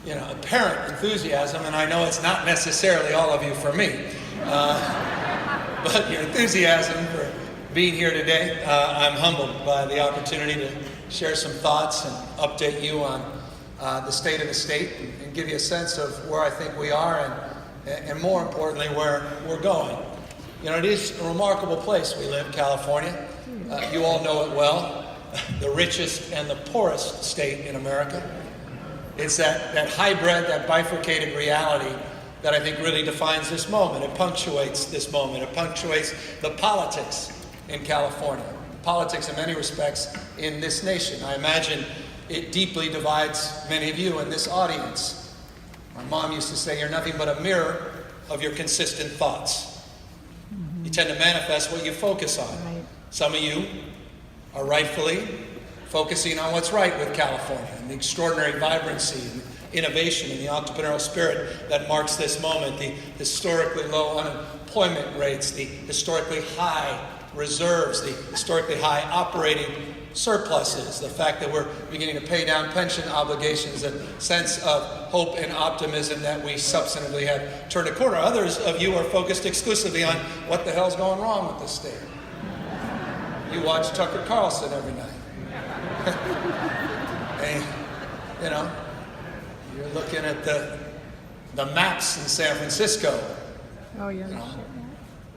apparent enthusiasm, and I know it's not necessarily all of you for me, but your enthusiasm for being here today. I'm humbled by the opportunity to share some thoughts and update you on the state of the state and give you a sense of where I think we are and more importantly, where we're going. It is a remarkable place we live, California. You all know it well. The richest and the poorest state in America. It's that hybrid, that bifurcated reality that I think really defines this moment. It punctuates this moment. It punctuates the politics in California. Politics in many respects in this nation. I imagine it deeply divides many of you in this audience. My mom used to say, you're nothing but a mirror of your consistent thoughts. You tend to manifest what you focus on. Right. Some of you are rightfully focusing on what's right with California and the extraordinary vibrancy and innovation and the entrepreneurial spirit that marks this moment, the historically low unemployment rates, the historically high reserves, the historically high operating surpluses, the fact that we're beginning to pay down pension obligations, a sense of hope and optimism that we substantively have turned a corner. Others of you are focused exclusively on what the hell's going wrong with this state. You watch Tucker Carlson every night. And, you're looking at the maps in San Francisco. Oh, yeah.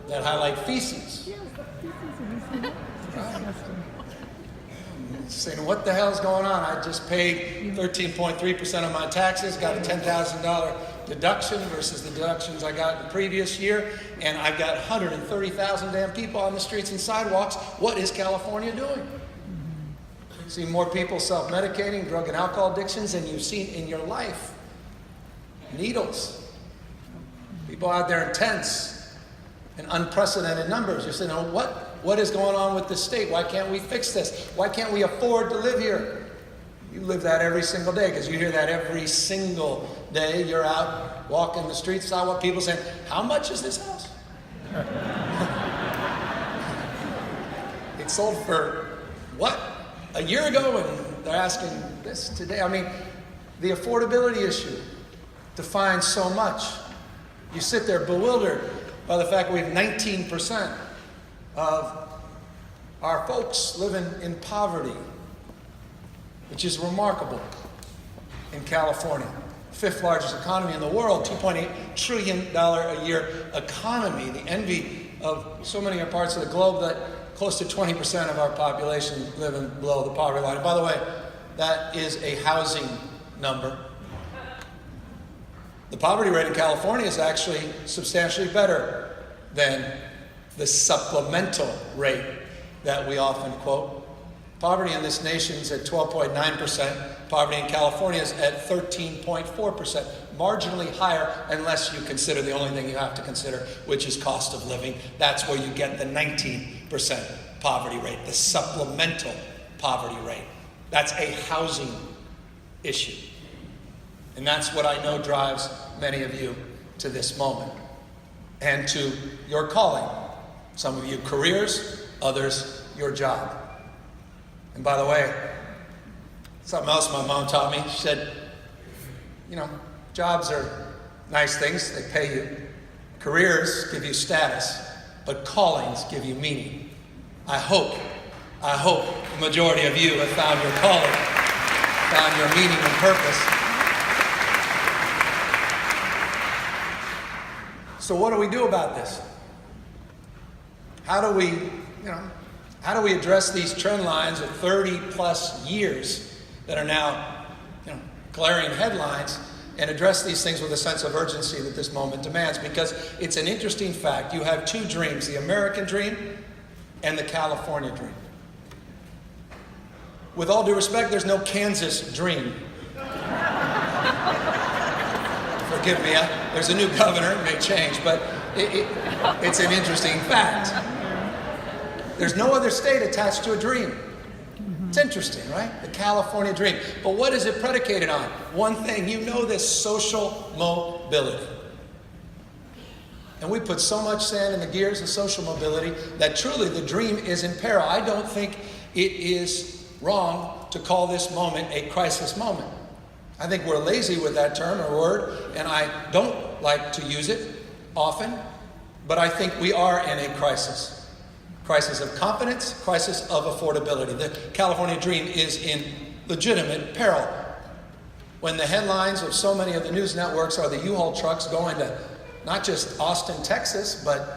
That highlight feces. Yes, the feces. Have you seen it? It's disgusting. Saying, what the hell's going on? I just paid 13.3% of my taxes, got a $10,000 deduction versus the deductions I got the previous year, and I've got 130,000 damn people on the streets and sidewalks. What is California doing? See more people self-medicating, drug and alcohol addictions than you've seen in your life. Needles. People out there in tents in unprecedented numbers. You're saying, what is going on with this state? Why can't we fix this? Why can't we afford to live here? You live that every single day because you hear that every single day. You're out walking the streets, sidewalk, people saying, how much is this house? It sold for what? A year ago, and they're asking this today. I mean, the affordability issue defines so much. You sit there bewildered by the fact we have 19% of our folks living in poverty, which is remarkable in California. Fifth largest economy in the world, $2.8 trillion a year economy, the envy of so many parts of the globe that close to 20% of our population living below the poverty line. And by the way, that is a housing number. The poverty rate in California is actually substantially better than the supplemental rate that we often quote. Poverty in this nation is at 12.9%. Poverty in California is at 13.4%. Marginally higher unless you consider the only thing you have to consider, which is cost of living. That's where you get the 19% poverty rate, the supplemental poverty rate. That's a housing issue. And that's what I know drives many of you to this moment and to your calling. Some of you careers, others your job. And by the way, something else my mom taught me. She said, jobs are nice things, they pay you. Careers give you status, but callings give you meaning. I hope the majority of you have found your calling, found your meaning and purpose. So what do we do about this? How do we address these trend lines of 30 plus years that are now, glaring headlines and address these things with a sense of urgency that this moment demands? Because it's an interesting fact. You have two dreams, the American dream and the California dream. With all due respect, there's no Kansas dream. Forgive me, there's a new governor, it may change, but it's an interesting fact. There's no other state attached to a dream. It's interesting, right? The California dream. But what is it predicated on? One thing, this, social mobility. And we put so much sand in the gears of social mobility that truly the dream is in peril. I don't think it is wrong to call this moment a crisis moment. I think we're lazy with that term or word, and I don't like to use it often, but I think we are in a crisis. Crisis of confidence, crisis of affordability. The California dream is in legitimate peril. When the headlines of so many of the news networks are the U-Haul trucks going to not just Austin, Texas, but,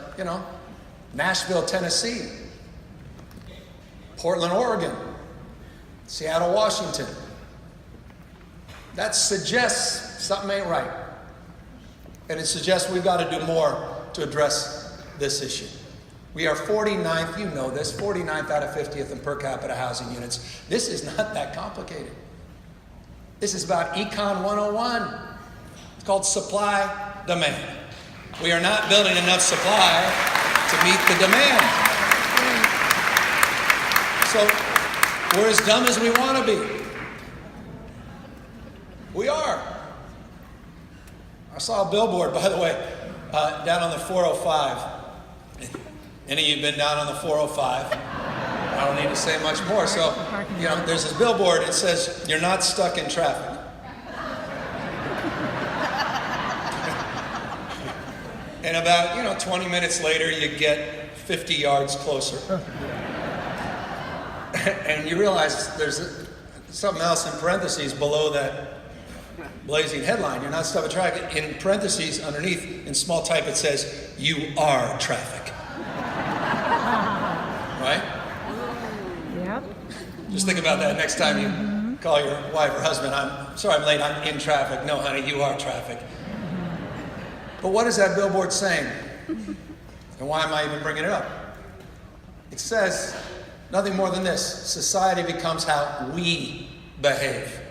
Nashville, Tennessee, Portland, Oregon, Seattle, Washington. That suggests something ain't right. And it suggests we've got to do more to address this issue. We are 49th, you know this, 49th out of 50th in per capita housing units. This is not that complicated. This is about Econ 101. It's called supply, demand. We are not building enough supply to meet the demand. So we're as dumb as we want to be. We are. I saw a billboard, by the way, down on the 405. Any of you been down on the 405? I don't need to say much more. So, there's this billboard. It says, "You're not stuck in traffic." And about, 20 minutes later, you get 50 yards closer. And you realize there's something else in parentheses below that blazing headline. You're not stuck in traffic. In parentheses underneath, in small type, it says, "You are traffic." Right? Yep. Just think about that next time you call your wife or husband. "I'm sorry I'm late, I'm in traffic." "No, honey, you are traffic." But what is that billboard saying? And why am I even bringing it up? It says nothing more than this: society becomes how we behave.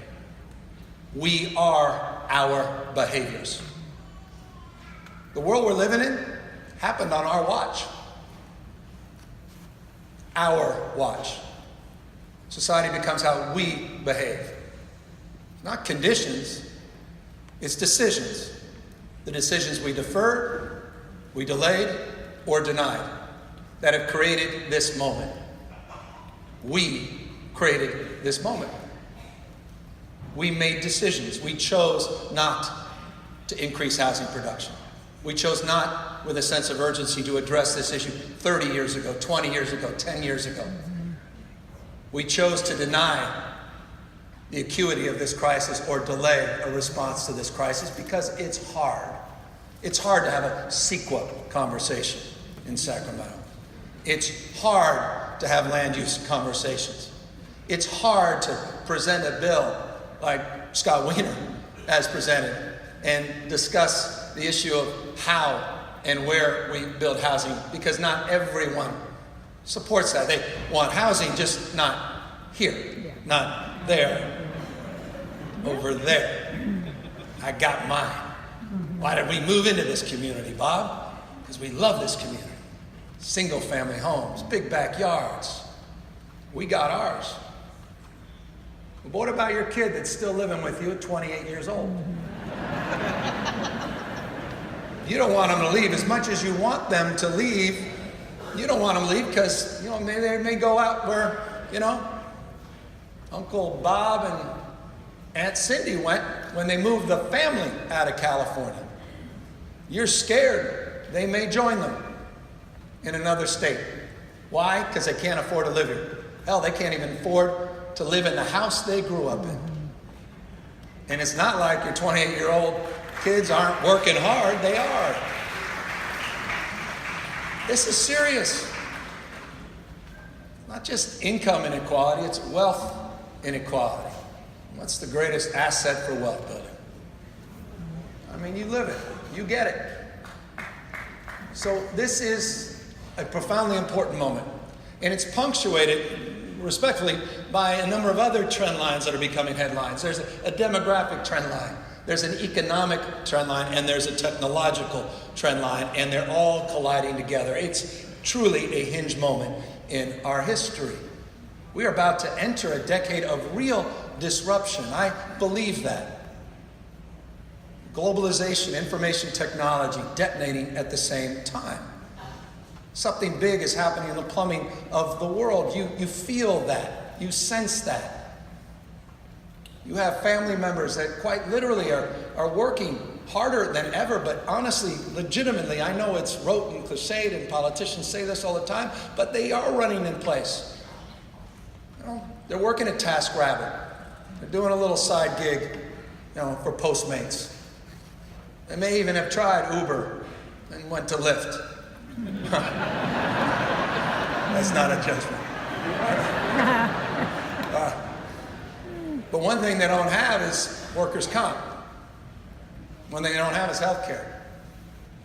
We are our behaviors. The world we're living in happened on our watch. Our watch. Society becomes how we behave. Not conditions, it's decisions. The decisions we deferred, we delayed, or denied that have created this moment. We created this moment. We made decisions. We chose not to increase housing production. We chose not, with a sense of urgency, to address this issue 30 years ago, 20 years ago, 10 years ago. We chose to deny the acuity of this crisis or delay a response to this crisis because it's hard. It's hard to have a CEQA conversation in Sacramento. It's hard to have land use conversations. It's hard to present a bill like Scott Wiener has presented and discuss the issue of how and where we build housing, because not everyone supports that. They want housing, just not here, not there, over there. I got mine. Why did we move into this community, Bob? Because we love this community. Single family homes, big backyards. We got ours. But what about your kid that's still living with you at 28 years old? You don't want them to leave. As much as you want them to leave, you don't want them to leave because, maybe they may go out where, Uncle Bob and Aunt Cindy went when they moved the family out of California. You're scared they may join them in another state. Why? Because they can't afford to live here. Hell, they can't even afford to live in the house they grew up in. And it's not like your 28-year-old kids aren't working hard. They are. This is serious. Not just income inequality, it's wealth inequality. What's the greatest asset for wealth building? You live it. You get it. So this is a profoundly important moment. And it's punctuated, respectfully, by a number of other trend lines that are becoming headlines. There's a demographic trend line. There's an economic trend line, and there's a technological trend line, and they're all colliding together. It's truly a hinge moment in our history. We are about to enter a decade of real disruption. I believe that. Globalization, information technology detonating at the same time. Something big is happening in the plumbing of the world. You feel that. You sense that. You have family members that quite literally are working harder than ever, but honestly, legitimately, I know it's rote and cliched and politicians say this all the time, but they are running in place. You know, they're working at TaskRabbit. They're doing a little side gig, for Postmates. They may even have tried Uber and went to Lyft. That's not a judgment. But one thing they don't have is workers' comp. One thing they don't have is health care.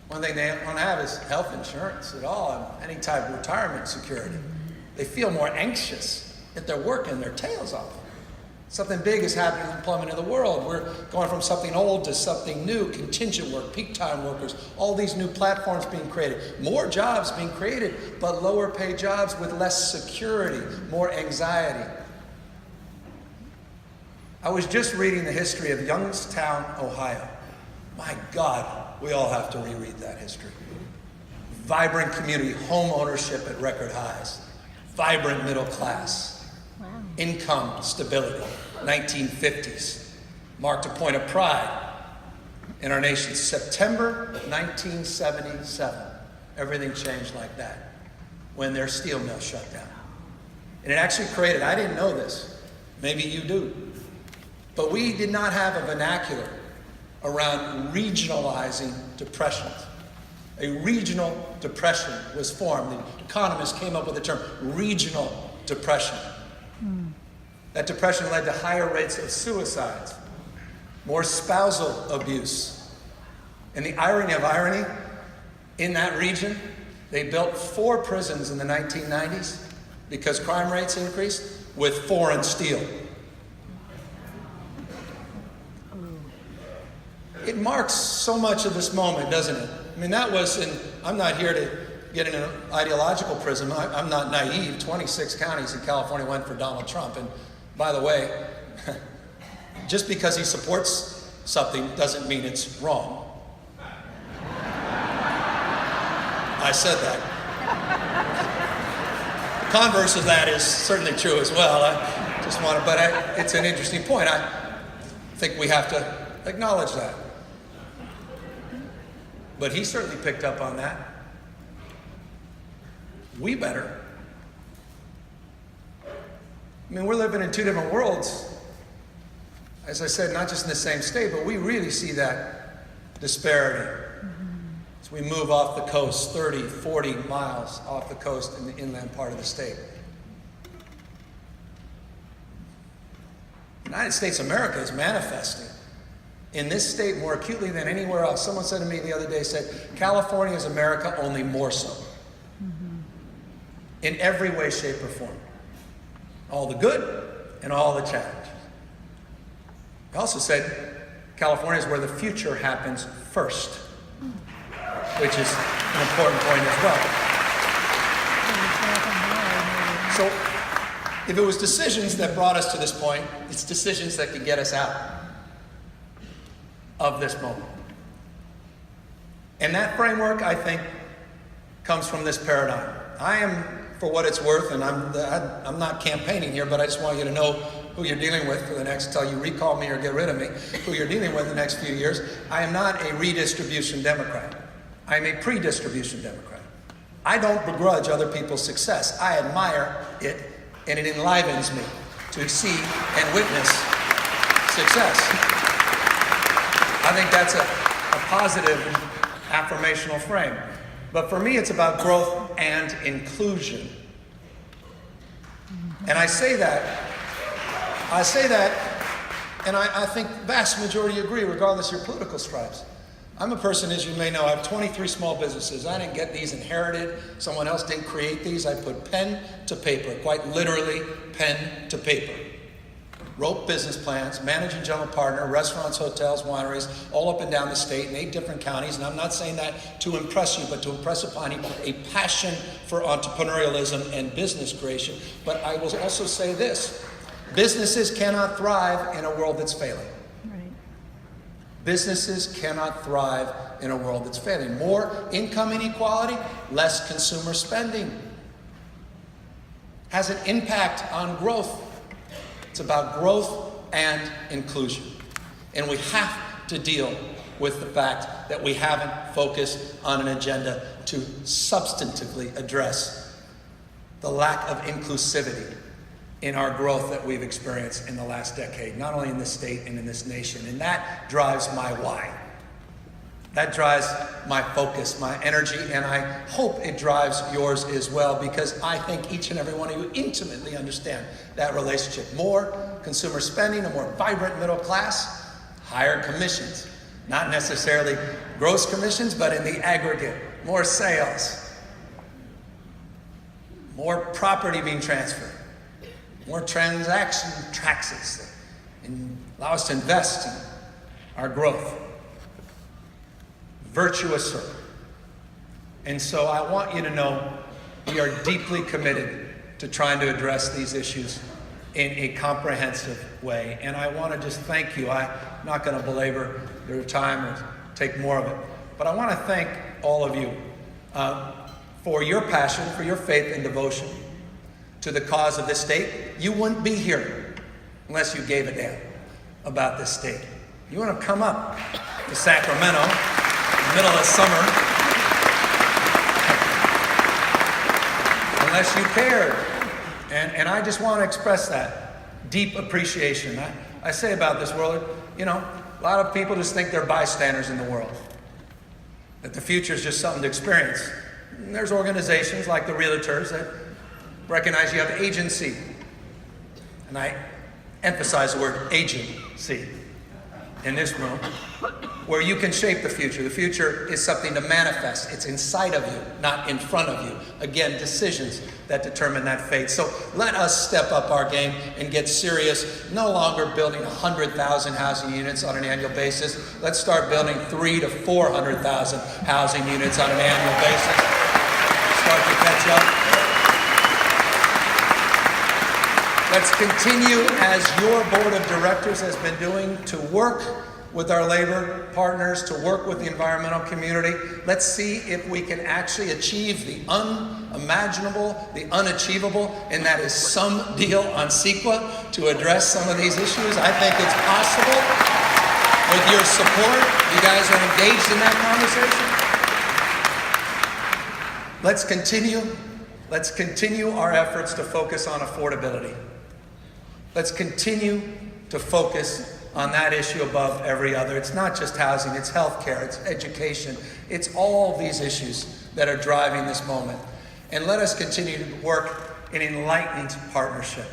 One thing they don't have is health insurance at all, and any type of retirement security. They feel more anxious if they're working their tails off. Something big is happening in the employment of the world. We're going from something old to something new, contingent work, peak time workers, all these new platforms being created, more jobs being created, but lower paid jobs with less security, more anxiety. I was just reading the history of Youngstown, Ohio. My God, we all have to reread that history. Vibrant community, home ownership at record highs, vibrant middle class. Wow. Income stability, 1950s, marked a point of pride in our nation. September 1977, everything changed like that when their steel mill shut down. And it actually created, I didn't know this, maybe you do, but we did not have a vernacular around regionalizing depressions. A regional depression was formed. The economists came up with the term regional depression. That depression led to higher rates of suicides, more spousal abuse. And the irony of irony, in that region, they built 4 prisons in the 1990s because crime rates increased with foreign steel. It marks so much of this moment, doesn't it? I mean, that was I'm not here to get in an ideological prism. I'm not naive. 26 counties in California went for Donald Trump. And by the way, just because he supports something doesn't mean it's wrong. I said that. The converse of that is certainly true as well. It's an interesting point. I think we have to acknowledge that. But he certainly picked up on that. We better. I mean, we're living in 2 different worlds. As I said, not just in the same state, but we really see that disparity. As we move off the coast, 30, 40 miles off the coast in the inland part of the state. The United States of America is manifesting in this state more acutely than anywhere else. Someone said to me the other day, California is America, only more so. In every way, shape, or form. All the good and all the challenges. I also said California is where the future happens first, which is an important point as well. So, if it was decisions that brought us to this point, it's decisions that could get us out of this moment. And that framework, I think, comes from this paradigm. I am, for what it's worth, and I'm not campaigning here, but I just want you to know who you're dealing with for the next, till you recall me or get rid of me, who you're dealing with the next few years. I am not a redistribution Democrat. I am a pre-distribution Democrat. I don't begrudge other people's success. I admire it, and it enlivens me to see and witness success. I think that's a positive affirmational frame. But for me, it's about growth and inclusion. And I say that, and I think vast majority agree, regardless of your political stripes. I'm a person, as you may know, I have 23 small businesses. I didn't get these inherited. Someone else didn't create these. I put pen to paper, quite literally pen to paper. Wrote business plans, managing general partner, restaurants, hotels, wineries, all up and down the state in 8 different counties. And I'm not saying that to impress you, but to impress upon you a passion for entrepreneurialism and business creation. But I will also say this, businesses cannot thrive in a world that's failing. Right. Businesses cannot thrive in a world that's failing. More income inequality, less consumer spending. Has an impact on growth. It's about growth and inclusion. And we have to deal with the fact that we haven't focused on an agenda to substantively address the lack of inclusivity in our growth that we've experienced in the last decade, not only in this state and in this nation. And that drives my why. That drives my focus, my energy, and I hope it drives yours as well, because I think each and every one of you intimately understand that relationship. More consumer spending, a more vibrant middle class, higher commissions. Not necessarily gross commissions, but in the aggregate. More sales. More property being transferred. More transaction taxes and allow us to invest in our growth. Virtuous circle. And so I want you to know we are deeply committed to trying to address these issues in a comprehensive way. And I want to just thank you. I'm not going to belabor your time or take more of it. But I want to thank all of you for your passion, for your faith and devotion to the cause of this state. You wouldn't be here unless you gave a damn about this state. You want to come up to Sacramento in the middle of summer unless you cared. And I just want to express that deep appreciation. I say about this world, you know, a lot of people just think they're bystanders in the world, that the future is just something to experience. And there's organizations like the REALTORS that recognize you have agency. And I emphasize the word agency in this room, where you can shape the future. The future is something to manifest. It's inside of you, not in front of you. Again, decisions that determine that fate. So let us step up our game and get serious. No longer building 100,000 housing units on an annual basis. Let's start building 300,000 to 400,000 housing units on an annual basis. Start to catch up. Let's continue, as your board of directors has been doing, to work with our labor partners, to work with the environmental community. Let's see if we can actually achieve the unimaginable, the unachievable, and that is some deal on CEQA to address some of these issues. I think it's possible with your support. You guys are engaged in that conversation. Let's continue our efforts to focus on affordability. Let's continue to focus on that issue above every other. It's not just housing, it's healthcare, it's education, it's all these issues that are driving this moment. And let us continue to work in enlightened partnership.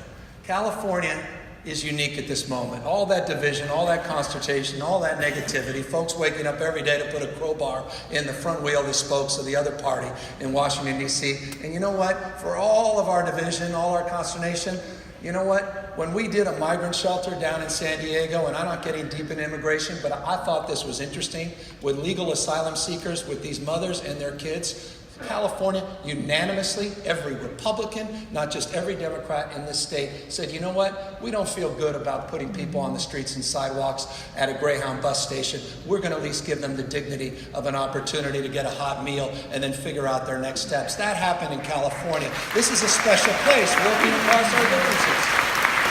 California is unique at this moment. All that division, all that consternation, all that negativity, folks waking up every day to put a crowbar in the front wheel of the spokes of the other party in Washington, D.C. And you know what? For all of our division, all our consternation, you know what? When we did a migrant shelter down in San Diego, and I'm not getting deep in immigration, but I thought this was interesting, with legal asylum seekers, with these mothers and their kids, California, unanimously, every Republican, not just every Democrat in this state, said, you know what? We don't feel good about putting people on the streets and sidewalks at a Greyhound bus station. We're going to at least give them the dignity of an opportunity to get a hot meal and then figure out their next steps. That happened in California. This is a special place, working across our differences.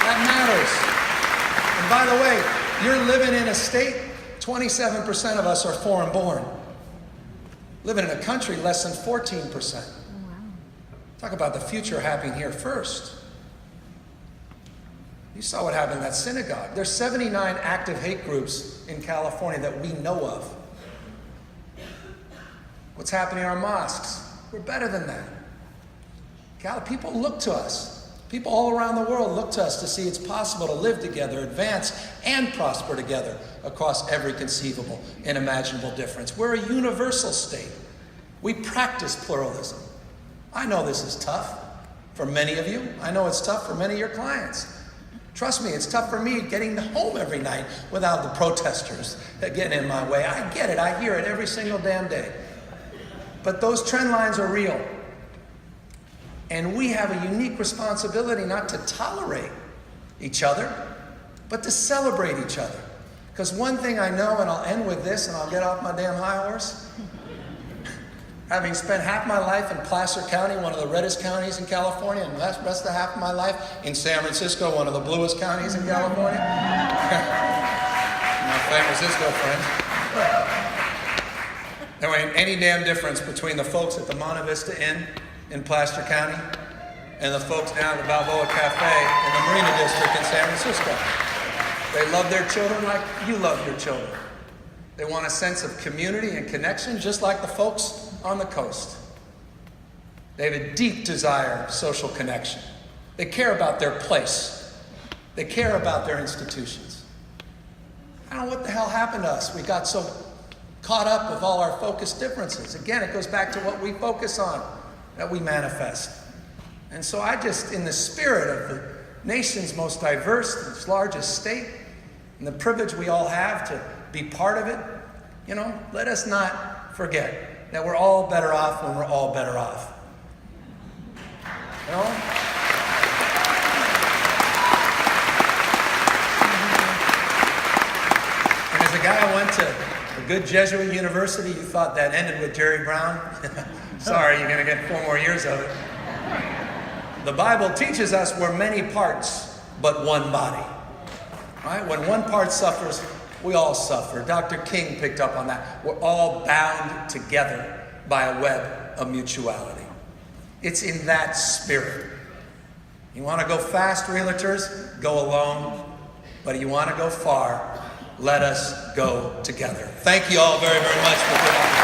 That matters. And by the way, you're living in a state, 27% of us are foreign born. Living in a country, less than 14%. Oh, wow. Talk about the future happening here first. You saw what happened in that synagogue. There's 79 active hate groups in California that we know of. What's happening in our mosques? We're better than that. People look to us. People all around the world look to us to see it's possible to live together, advance, and prosper together across every conceivable and imaginable difference. We're a universal state. We practice pluralism. I know this is tough for many of you. I know it's tough for many of your clients. Trust me, it's tough for me getting home every night without the protesters that get in my way. I get it. I hear it every single damn day. But those trend lines are real. And we have a unique responsibility not to tolerate each other, but to celebrate each other. Because one thing I know, and I'll end with this, and I'll get off my damn high horse. Having spent half my life in Placer County, one of the reddest counties in California, and the rest of the half of my life in San Francisco, one of the bluest counties in California. My San Francisco friends. There ain't any damn difference between the folks at the Monte Vista Inn in Placer County and the folks down at the Balboa Cafe in the Marina District in San Francisco. They love their children like you love your children. They want a sense of community and connection just like the folks on the coast. They have a deep desire of social connection. They care about their place. They care about their institutions. I don't know what the hell happened to us. We got so caught up with all our focus differences. Again, it goes back to what we focus on, that we manifest. And so I just, in the spirit of the nation's most diverse, its largest state, and the privilege we all have to be part of it, let us not forget that we're all better off when we're all better off. And as a guy who went to a good Jesuit university, you thought that ended with Jerry Brown? Sorry, you're going to get 4 more years of it. The Bible teaches us we're many parts, but one body. Right? When one part suffers, we all suffer. Dr. King picked up on that. We're all bound together by a web of mutuality. It's in that spirit. You want to go fast, realtors? Go alone. But if you want to go far, let us go together. Thank you all very, very much for being